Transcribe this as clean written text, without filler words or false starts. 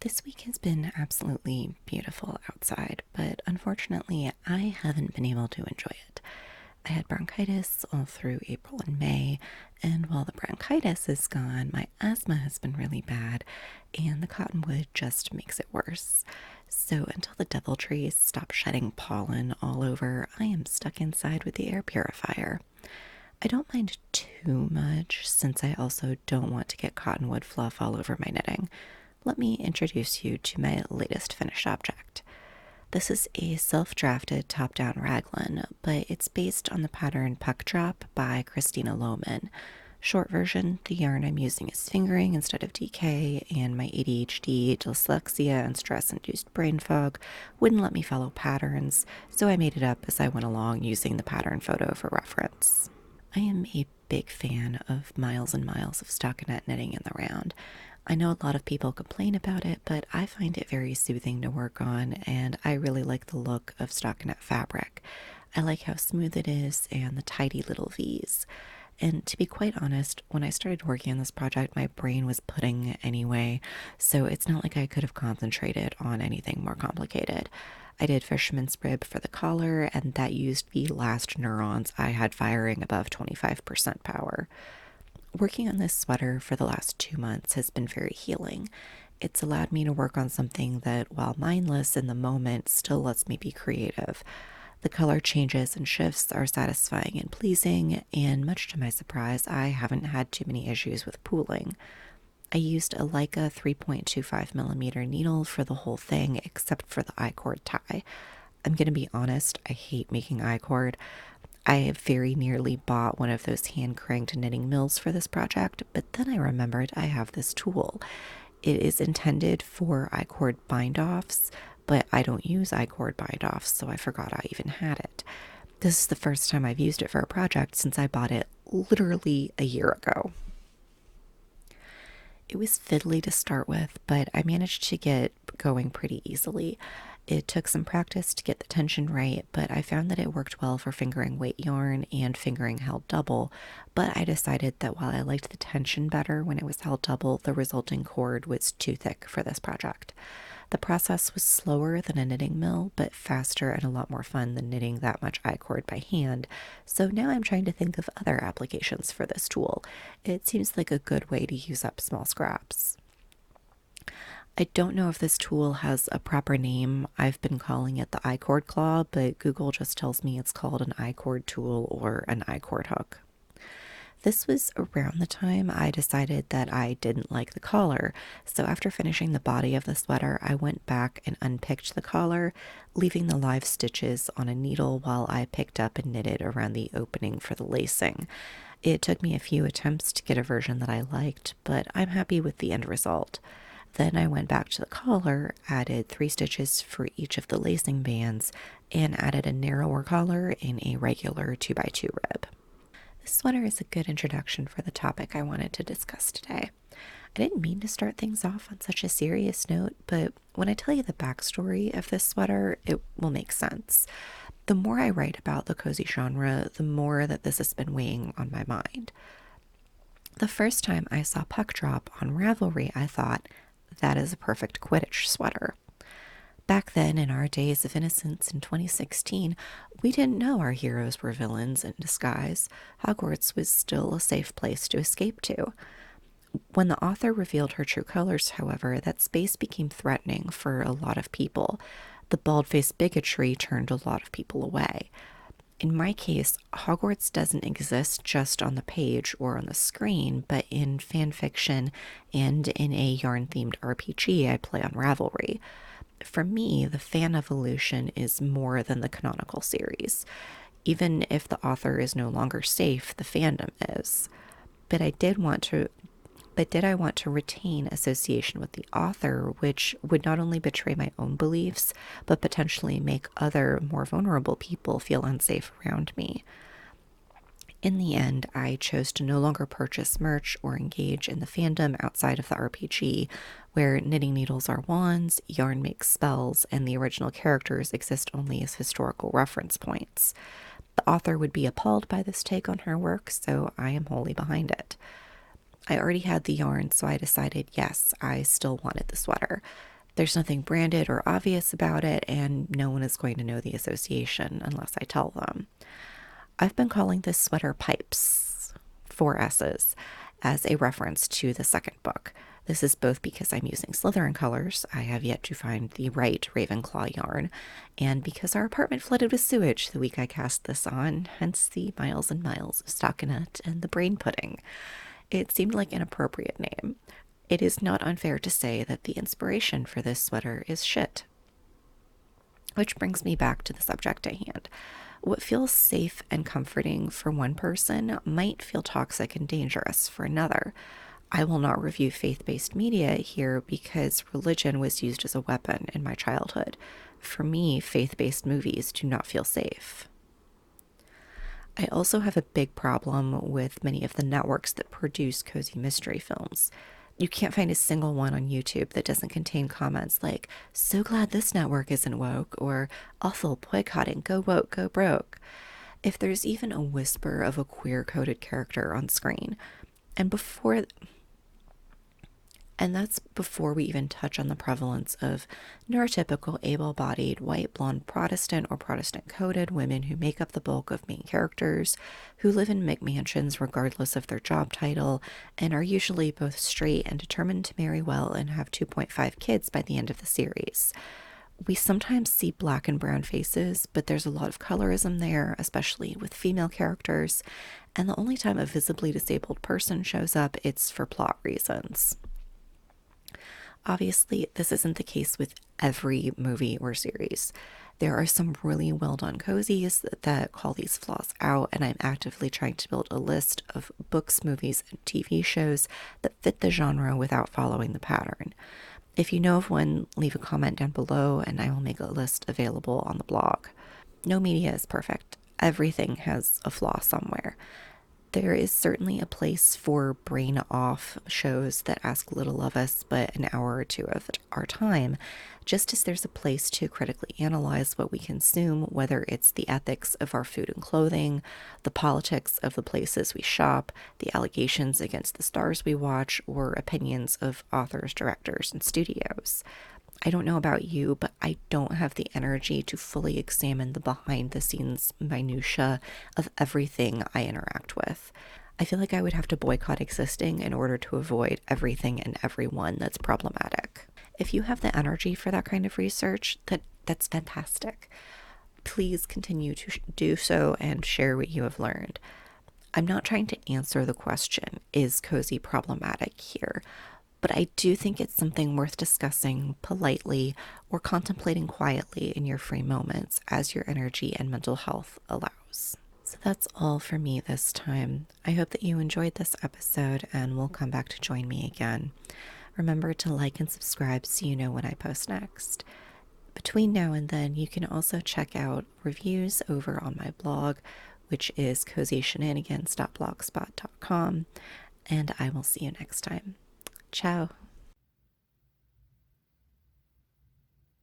This week has been absolutely beautiful outside, but unfortunately, I haven't been able to enjoy it. I had bronchitis all through April and May, and while the bronchitis is gone, my asthma has been really bad, and the cottonwood just makes it worse. So until the devil trees stop shedding pollen all over, I am stuck inside with the air purifier. I don't mind too much since I also don't want to get cottonwood fluff all over my knitting. Let me introduce you to my latest finished object. This is a self-drafted top-down raglan, but it's based on the pattern Puck Drop by Christina Lohman. Short version, the yarn I'm using is fingering instead of DK, and my ADHD, dyslexia, and stress-induced brain fog wouldn't let me follow patterns, so I made it up as I went along using the pattern photo for reference. I am a big fan of miles and miles of stockinette knitting in the round. I know a lot of people complain about it, but I find it very soothing to work on, and I really like the look of stockinette fabric. I like how smooth it is and the tidy little V's. And to be quite honest, when I started working on this project, my brain was pudding anyway, so it's not like I could have concentrated on anything more complicated. I did fisherman's rib for the collar, and that used the last neurons I had firing above 25% power. Working on this sweater for the last 2 months has been very healing. It's allowed me to work on something that, while mindless in the moment, still lets me be creative. The color changes and shifts are satisfying and pleasing, and much to my surprise, I haven't had too many issues with pooling. I used a Leica 3.25mm needle for the whole thing, except for the I-cord tie. I'm going to be honest, I hate making I-cord. I very nearly bought one of those hand-cranked knitting mills for this project, but then I remembered I have this tool. It is intended for I-cord bind-offs, but I don't use I-cord bind-offs, so I forgot I even had it. This is the first time I've used it for a project since I bought it literally a year ago. It was fiddly to start with, but I managed to get going pretty easily. It took some practice to get the tension right, but I found that it worked well for fingering weight yarn and fingering held double, but I decided that while I liked the tension better when it was held double, the resulting cord was too thick for this project. The process was slower than a knitting mill, but faster and a lot more fun than knitting that much I-cord by hand, so now I'm trying to think of other applications for this tool. It seems like a good way to use up small scraps. I don't know if this tool has a proper name. I've been calling it the I-cord claw, but Google just tells me it's called an I-cord tool or an I-cord hook. This was around the time I decided that I didn't like the collar, so after finishing the body of the sweater, I went back and unpicked the collar, leaving the live stitches on a needle while I picked up and knitted around the opening for the lacing. It took me a few attempts to get a version that I liked, but I'm happy with the end result. Then I went back to the collar, added 3 stitches for each of the lacing bands, and added a narrower collar in a regular 2x2 rib. This sweater is a good introduction for the topic I wanted to discuss today. I didn't mean to start things off on such a serious note, but when I tell you the backstory of this sweater, it will make sense. The more I write about the cozy genre, the more that this has been weighing on my mind. The first time I saw Puck Drop on Ravelry, I thought, that is a perfect Quidditch sweater. Back then, in our days of innocence in 2016, we didn't know our heroes were villains in disguise. Hogwarts was still a safe place to escape to. When the author revealed her true colors, however, that space became threatening for a lot of people. The bald-faced bigotry turned a lot of people away. In my case, Hogwarts doesn't exist just on the page or on the screen, but in fan fiction and in a yarn-themed RPG I play on Ravelry. For me, the fan evolution is more than the canonical series. Even if the author is no longer safe, the fandom is. But did I want to retain association with the author, which would not only betray my own beliefs, but potentially make other, more vulnerable people feel unsafe around me? In the end, I chose to no longer purchase merch or engage in the fandom outside of the RPG, where knitting needles are wands, yarn makes spells, and the original characters exist only as historical reference points. The author would be appalled by this take on her work, so I am wholly behind it. I already had the yarn, so I decided, yes, I still wanted the sweater. There's nothing branded or obvious about it, and no one is going to know the association unless I tell them. I've been calling this sweater Pipes, 4 S's, as a reference to the second book. This is both because I'm using Slytherin colors, I have yet to find the right Ravenclaw yarn, and because our apartment flooded with sewage the week I cast this on, hence the miles and miles of stockinette and the brain pudding. It seemed like an appropriate name. It is not unfair to say that the inspiration for this sweater is shit. Which brings me back to the subject at hand. What feels safe and comforting for one person might feel toxic and dangerous for another. I will not review faith-based media here because religion was used as a weapon in my childhood. For me, faith-based movies do not feel safe. I also have a big problem with many of the networks that produce cozy mystery films. You can't find a single one on YouTube that doesn't contain comments like, "So glad this network isn't woke," or "Awful boycotting, go woke, go broke." If there's even a whisper of a queer-coded character on screen, and that's before we even touch on the prevalence of neurotypical, able-bodied, white, blonde Protestant or Protestant-coded women who make up the bulk of main characters, who live in McMansions regardless of their job title, and are usually both straight and determined to marry well and have 2.5 kids by the end of the series. We sometimes see black and brown faces, but there's a lot of colorism there, especially with female characters, and the only time a visibly disabled person shows up, it's for plot reasons. Obviously, this isn't the case with every movie or series. There are some really well-done cozies that call these flaws out, and I'm actively trying to build a list of books, movies, and TV shows that fit the genre without following the pattern. If you know of one, leave a comment down below, and I will make a list available on the blog. No media is perfect. Everything has a flaw somewhere. There is certainly a place for brain off shows that ask little of us but an hour or two of our time, just as there's a place to critically analyze what we consume, whether it's the ethics of our food and clothing, the politics of the places we shop, the allegations against the stars we watch, or opinions of authors, directors, and studios. I don't know about you, but I don't have the energy to fully examine the behind-the-scenes minutiae of everything I interact with. I feel like I would have to boycott existing in order to avoid everything and everyone that's problematic. If you have the energy for that kind of research, that's fantastic. Please continue to do so and share what you have learned. I'm not trying to answer the question, is cozy problematic here? But I do think it's something worth discussing politely or contemplating quietly in your free moments as your energy and mental health allows. So that's all for me this time. I hope that you enjoyed this episode and will come back to join me again. Remember to like and subscribe so you know when I post next. Between now and then, you can also check out reviews over on my blog, which is cozyshenanigans.blogspot.com, and I will see you next time. Ciao.